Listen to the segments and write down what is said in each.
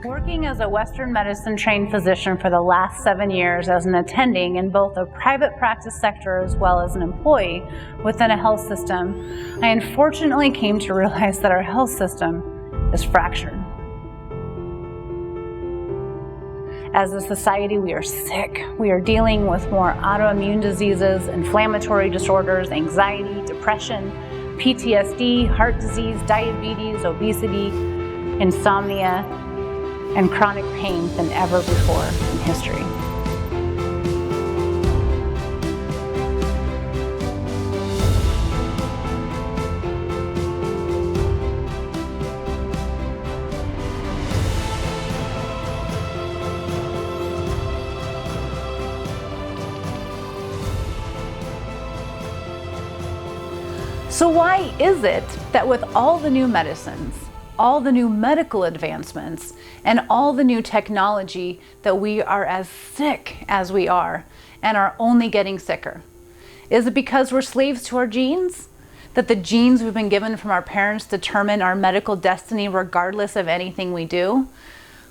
Working as a Western medicine trained physician for the last 7 years as an attending in both the private practice sector as well as an employee within a health system, I unfortunately came to realize that our health system is fractured. As a society, we are sick. We are dealing with more autoimmune diseases, inflammatory disorders, anxiety, depression, PTSD, heart disease, diabetes, obesity, insomnia, and chronic pain than ever before in history. So why is it that with all the new medicines, all the new medical advancements, and all the new technology that we are as sick as we are and are only getting sicker? Is it because we're slaves to our genes? That the genes we've been given from our parents determine our medical destiny regardless of anything we do?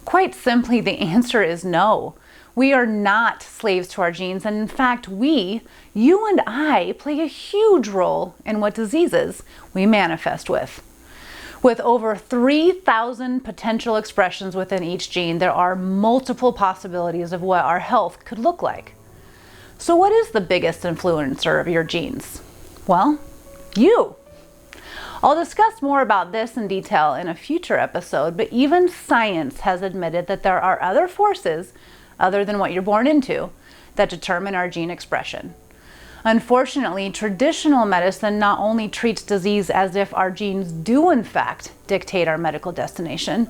Quite simply, the answer is no. We are not slaves to our genes, and in fact, you and I, play a huge role in what diseases we manifest with. With over 3,000 potential expressions within each gene, there are multiple possibilities of what our health could look like. So what is the biggest influencer of your genes? Well, you. I'll discuss more about this in detail in a future episode, but even science has admitted that there are other forces other than what you're born into that determine our gene expression. Unfortunately, traditional medicine not only treats disease as if our genes do in fact dictate our medical destination,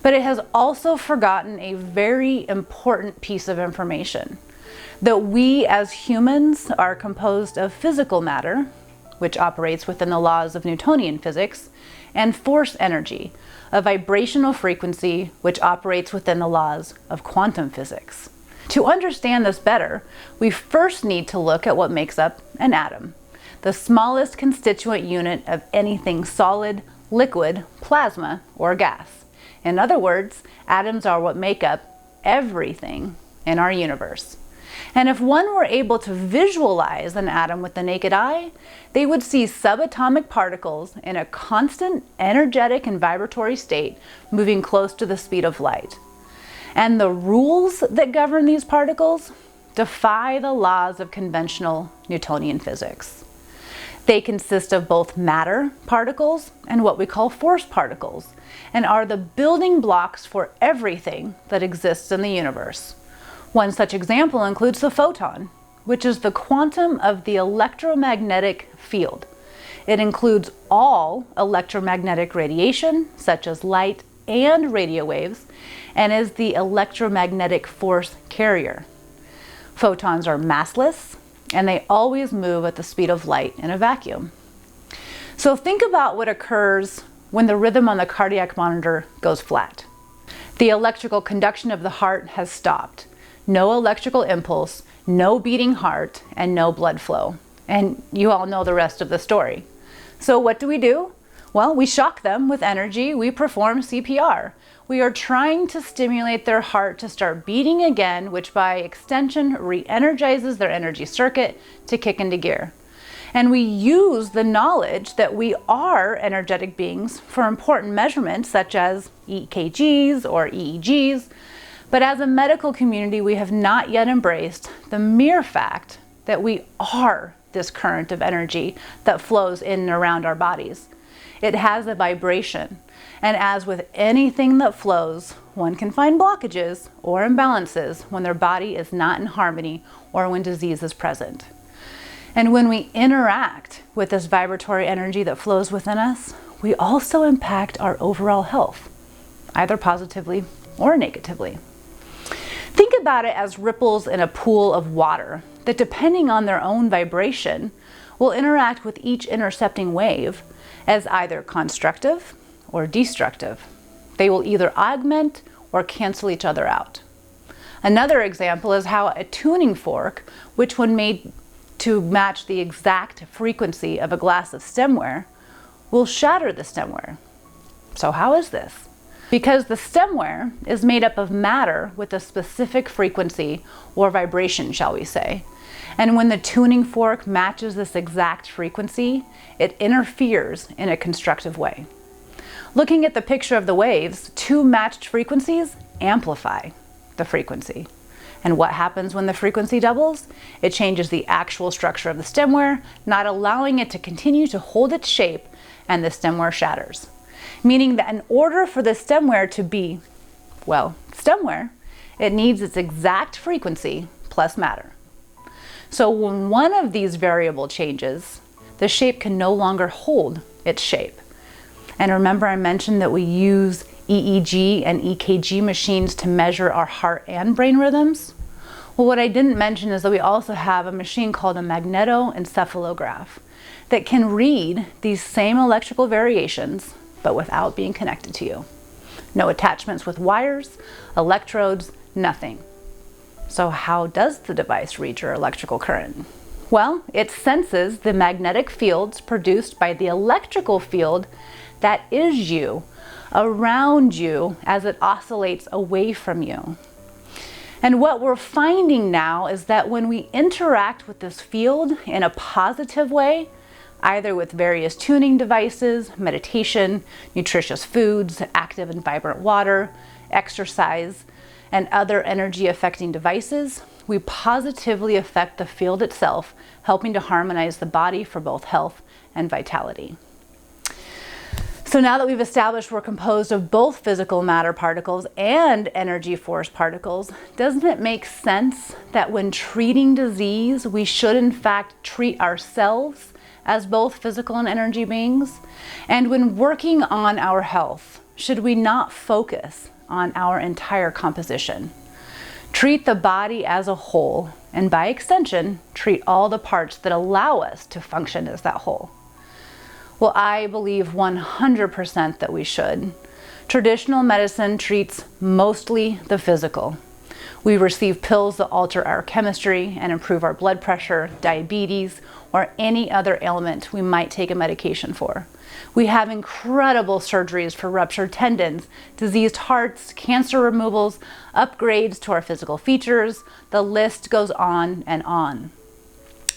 but it has also forgotten a very important piece of information: that we as humans are composed of physical matter, which operates within the laws of Newtonian physics, and force energy, a vibrational frequency which operates within the laws of quantum physics. To understand this better, we first need to look at what makes up an atom, the smallest constituent unit of anything solid, liquid, plasma, or gas. In other words, atoms are what make up everything in our universe. And if one were able to visualize an atom with the naked eye, they would see subatomic particles in a constant, energetic, and vibratory state moving close to the speed of light. And the rules that govern these particles defy the laws of conventional Newtonian physics. They consist of both matter particles and what we call force particles, and are the building blocks for everything that exists in the universe. One such example includes the photon, which is the quantum of the electromagnetic field. It includes all electromagnetic radiation, such as light and radio waves, and is the electromagnetic force carrier. Photons are massless, and they always move at the speed of light in a vacuum. So think about what occurs when the rhythm on the cardiac monitor goes flat. The electrical conduction of the heart has stopped. No electrical impulse, no beating heart, and no blood flow. And you all know the rest of the story. So what do? Well, we shock them with energy. We perform CPR. We are trying to stimulate their heart to start beating again, which by extension re-energizes their energy circuit to kick into gear. And we use the knowledge that we are energetic beings for important measurements such as EKGs or EEGs. But as a medical community, we have not yet embraced the mere fact that we are this current of energy that flows in and around our bodies. It has a vibration, and as with anything that flows, one can find blockages or imbalances when their body is not in harmony or when disease is present. And when we interact with this vibratory energy that flows within us, we also impact our overall health, either positively or negatively. Think about it as ripples in a pool of water that, depending on their own vibration, will interact with each intercepting wave as either constructive or destructive. They will either augment or cancel each other out. Another example is how a tuning fork, which when made to match the exact frequency of a glass of stemware, will shatter the stemware. So how is this? because the stemware is made up of matter with a specific frequency or vibration, shall we say. And when the tuning fork matches this exact frequency, it interferes in a constructive way. Looking at the picture of the waves, two matched frequencies amplify the frequency. And what happens when the frequency doubles? It changes the actual structure of the stemware, not allowing it to continue to hold its shape, and the stemware shatters. Meaning that in order for the stemware to be, well, stemware, it needs its exact frequency plus matter. So when one of these variable changes, the shape can no longer hold its shape. And remember I mentioned that we use EEG and EKG machines to measure our heart and brain rhythms? Well, what I didn't mention is that we also have a machine called a magnetoencephalograph that can read these same electrical variations, but without being connected to you. No attachments with wires, electrodes, nothing. So how does the device read your electrical current? Well, it senses the magnetic fields produced by the electrical field that is you, around you, as it oscillates away from you. And what we're finding now is that when we interact with this field in a positive way, either with various tuning devices, meditation, nutritious foods, active and vibrant water, exercise, and other energy affecting devices, we positively affect the field itself, helping to harmonize the body for both health and vitality. So now that we've established we're composed of both physical matter particles and energy force particles, doesn't it make sense that when treating disease, we should in fact treat ourselves as both physical and energy beings? And when working on our health, should we not focus on our entire composition? Treat the body as a whole, and by extension, treat all the parts that allow us to function as that whole. Well, I believe 100% that we should. Traditional medicine treats mostly the physical. We receive pills that alter our chemistry and improve our blood pressure, diabetes, or any other ailment we might take a medication for. We have incredible surgeries for ruptured tendons, diseased hearts, cancer removals, upgrades to our physical features. The list goes on and on.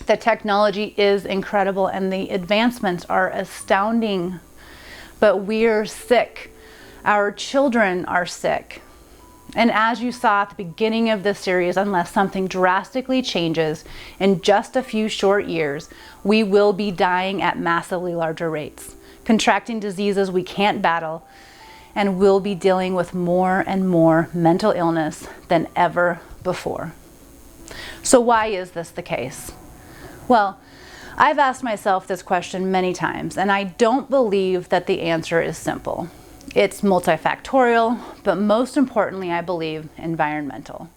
The technology is incredible and the advancements are astounding, but we're sick. Our children are sick. And as you saw at the beginning of this series, unless something drastically changes in just a few short years, we will be dying at massively larger rates, contracting diseases we can't battle, and we'll be dealing with more and more mental illness than ever before. So why is this the case? Well, I've asked myself this question many times, and I don't believe that the answer is simple. It's multifactorial, but most importantly, I believe, environmental.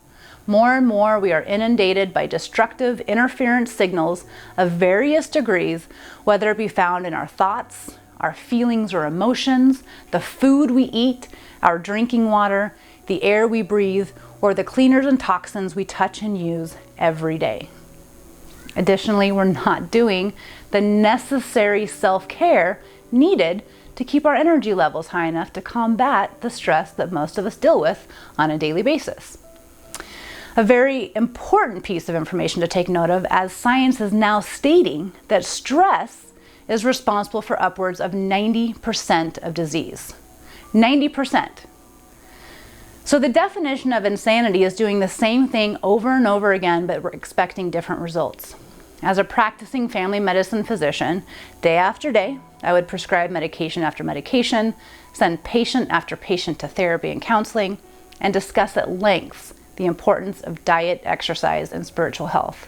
More and more, we are inundated by destructive interference signals of various degrees, whether it be found in our thoughts, our feelings or emotions, the food we eat, our drinking water, the air we breathe, or the cleaners and toxins we touch and use every day. Additionally, we're not doing the necessary self-care needed to keep our energy levels high enough to combat the stress that most of us deal with on a daily basis. A very important piece of information to take note of, as science is now stating that stress is responsible for upwards of 90% of disease. 90%. So the definition of insanity is doing the same thing over and over again, but we're expecting different results. As a practicing family medicine physician, day after day, I would prescribe medication after medication, send patient after patient to therapy and counseling, and discuss at length the importance of diet, exercise, and spiritual health.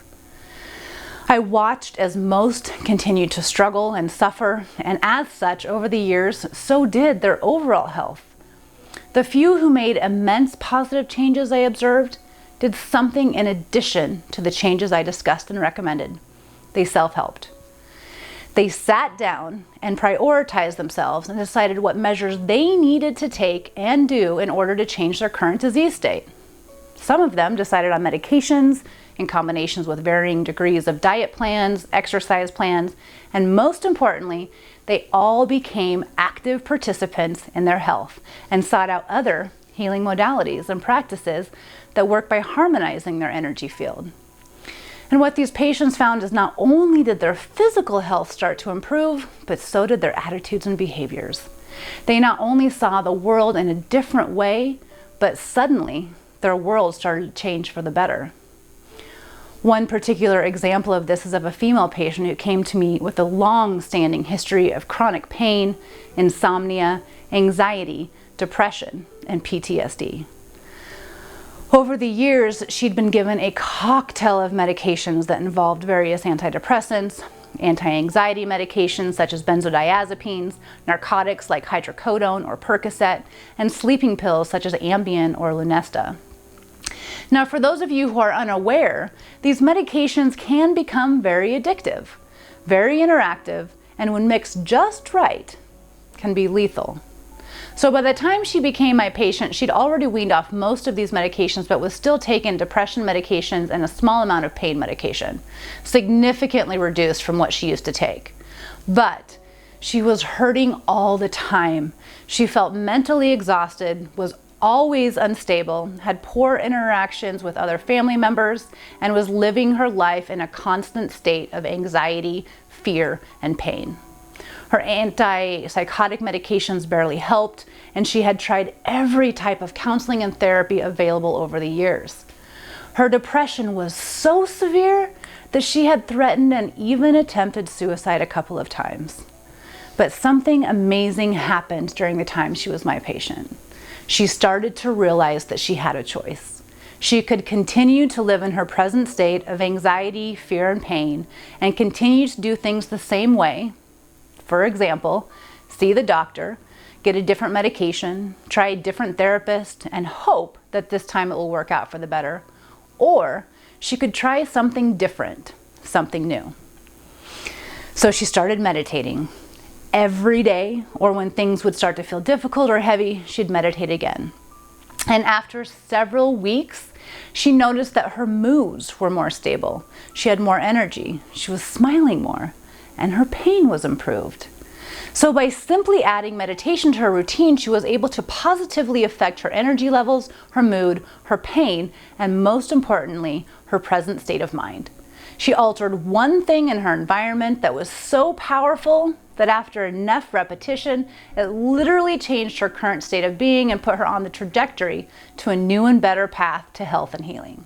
I watched as most continued to struggle and suffer, and as such, over the years, so did their overall health. The few who made immense positive changes I observed did something in addition to the changes I discussed and recommended. They self-helped. They sat down and prioritized themselves and decided what measures they needed to take and do in order to change their current disease state. Some of them decided on medications in combinations with varying degrees of diet plans, exercise plans, and most importantly, they all became active participants in their health and sought out other healing modalities and practices that work by harmonizing their energy field. And what these patients found is not only did their physical health start to improve, but so did their attitudes and behaviors. They not only saw the world in a different way, but suddenly their world started to change for the better. One particular example of this is of a female patient who came to me with a long-standing history of chronic pain, insomnia, anxiety, depression, and PTSD. Over the years, she'd been given a cocktail of medications that involved various antidepressants, anti-anxiety medications such as benzodiazepines, narcotics like hydrocodone or Percocet, and sleeping pills such as Ambien or Lunesta. Now, for those of you who are unaware, these medications can become very addictive, very interactive, and when mixed just right, can be lethal. So by the time she became my patient, she'd already weaned off most of these medications, but was still taking depression medications and a small amount of pain medication, significantly reduced from what she used to take. But she was hurting all the time. She felt mentally exhausted, was always unstable, had poor interactions with other family members, and was living her life in a constant state of anxiety, fear, and pain. Her antipsychotic medications barely helped, and she had tried every type of counseling and therapy available over the years. Her depression was so severe that she had threatened and even attempted suicide a couple of times. But something amazing happened during the time she was my patient. She started to realize that she had a choice. She could continue to live in her present state of anxiety, fear, and pain, and continue to do things the same way. For example, see the doctor, get a different medication, try a different therapist, and hope that this time it will work out for the better. Or she could try something different, something new. So she started meditating. Every day, or when things would start to feel difficult or heavy, she'd meditate again. And after several weeks, she noticed that her moods were more stable. She had more energy, she was smiling more, and her pain was improved. So by simply adding meditation to her routine, she was able to positively affect her energy levels, her mood, her pain, and most importantly, her present state of mind. She altered one thing in her environment that was so powerful that after enough repetition, it literally changed her current state of being and put her on the trajectory to a new and better path to health and healing.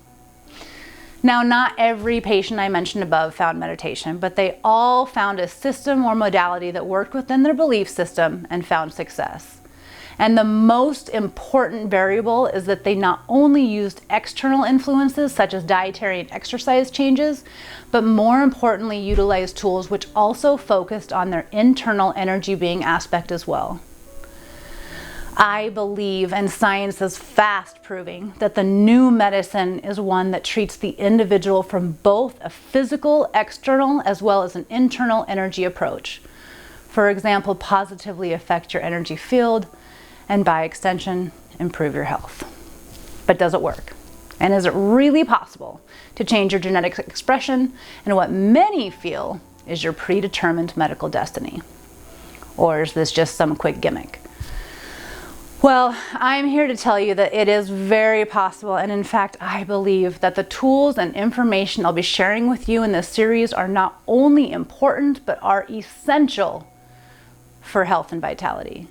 Now, not every patient I mentioned above found meditation, but they all found a system or modality that worked within their belief system and found success. And the most important variable is that they not only used external influences such as dietary and exercise changes, but more importantly utilized tools which also focused on their internal energy being aspect as well. I believe, and science is fast proving, that the new medicine is one that treats the individual from both a physical, external, as well as an internal energy approach. For example, positively affect your energy field, and by extension, improve your health. But does it work? And is it really possible to change your genetic expression and what many feel is your predetermined medical destiny? Or is this just some quick gimmick? Well, I'm here to tell you that it is very possible, and in fact, I believe that the tools and information I'll be sharing with you in this series are not only important, but are essential for health and vitality.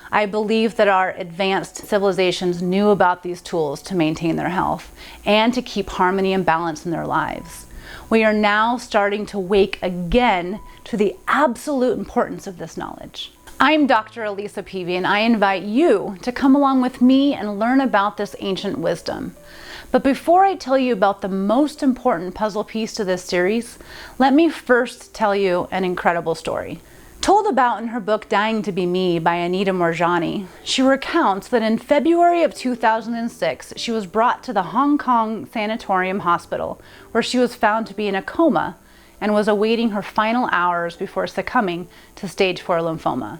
I believe that our advanced civilizations knew about these tools to maintain their health and to keep harmony and balance in their lives. We are now starting to wake again to the absolute importance of this knowledge. I'm Dr. Elisa Peavy, and I invite you to come along with me and learn about this ancient wisdom. But before I tell you about the most important puzzle piece to this series, let me first tell you an incredible story. Told about in her book Dying to Be Me by Anita Moorjani, she recounts that in February of 2006, she was brought to the Hong Kong Sanatorium Hospital, where she was found to be in a coma and was awaiting her final hours before succumbing to stage 4 lymphoma.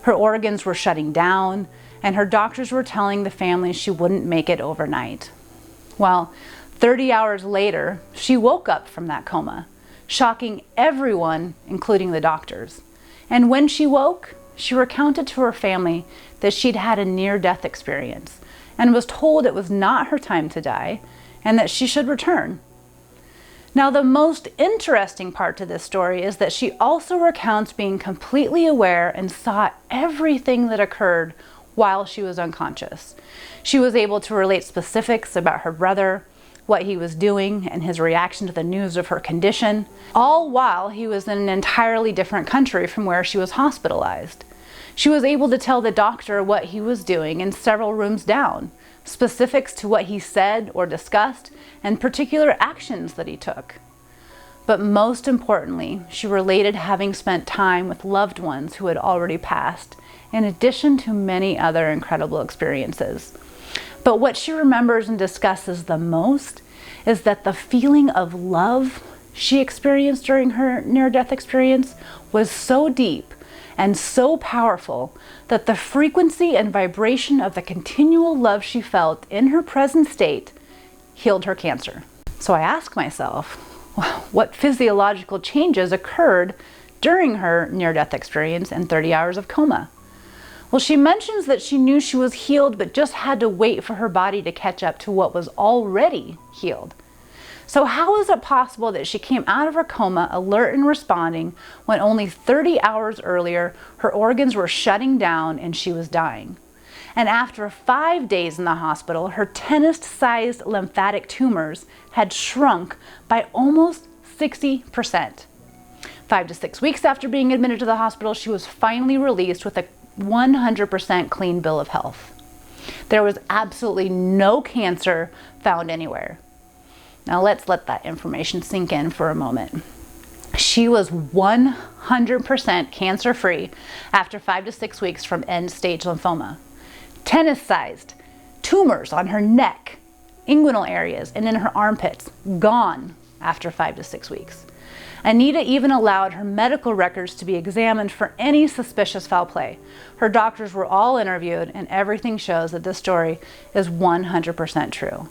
Her organs were shutting down, and her doctors were telling the family she wouldn't make it overnight. Well, 30 hours later, she woke up from that coma, shocking everyone, including the doctors. And when she woke, she recounted to her family that she'd had a near-death experience and was told it was not her time to die and that she should return. Now, the most interesting part to this story is that she also recounts being completely aware and saw everything that occurred while she was unconscious. She was able to relate specifics about her brother, what he was doing, and his reaction to the news of her condition, all while he was in an entirely different country from where she was hospitalized. She was able to tell the doctor what he was doing in several rooms down, specifics to what he said or discussed, and particular actions that he took. But most importantly, she related having spent time with loved ones who had already passed, in addition to many other incredible experiences. But what she remembers and discusses the most is that the feeling of love she experienced during her near-death experience was so deep and so powerful that the frequency and vibration of the continual love she felt in her present state healed her cancer. So I ask myself, what physiological changes occurred during her near-death experience and 30 hours of coma? Well, she mentions that she knew she was healed, but just had to wait for her body to catch up to what was already healed. So how is it possible that she came out of her coma alert and responding when only 30 hours earlier her organs were shutting down and she was dying? And after 5 days in the hospital, her tennis-sized lymphatic tumors had shrunk by almost 60%. 5 to 6 weeks after being admitted to the hospital, she was finally released with a 100% clean bill of health. There was absolutely no cancer found anywhere. Now let's let that information sink in for a moment. She was 100% cancer-free after 5 to 6 weeks from end-stage lymphoma. Tennis-sized tumors on her neck, inguinal areas, and in her armpits, gone after 5 to 6 weeks. Anita even allowed her medical records to be examined for any suspicious foul play. Her doctors were all interviewed, and everything shows that this story is 100% true.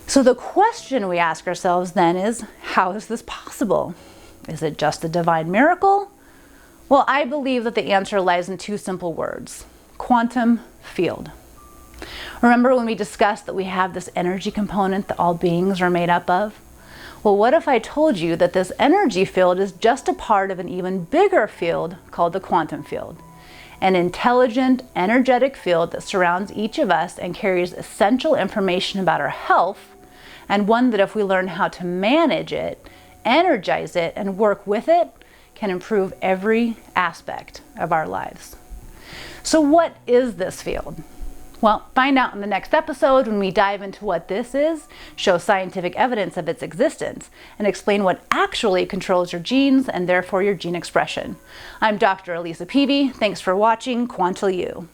So the question we ask ourselves then is, how is this possible? Is it just a divine miracle? Well, I believe that the answer lies in two simple words: quantum field. Remember when we discussed that we have this energy component that all beings are made up of? Well, what if I told you that this energy field is just a part of an even bigger field called the quantum field? An intelligent, energetic field that surrounds each of us and carries essential information about our health, and one that if we learn how to manage it, energize it, and work with it, can improve every aspect of our lives. So what is this field? Well, find out in the next episode when we dive into what this is, show scientific evidence of its existence, and explain what actually controls your genes and therefore your gene expression. I'm Dr. Elisa Peavy. Thanks for watching Quantal U.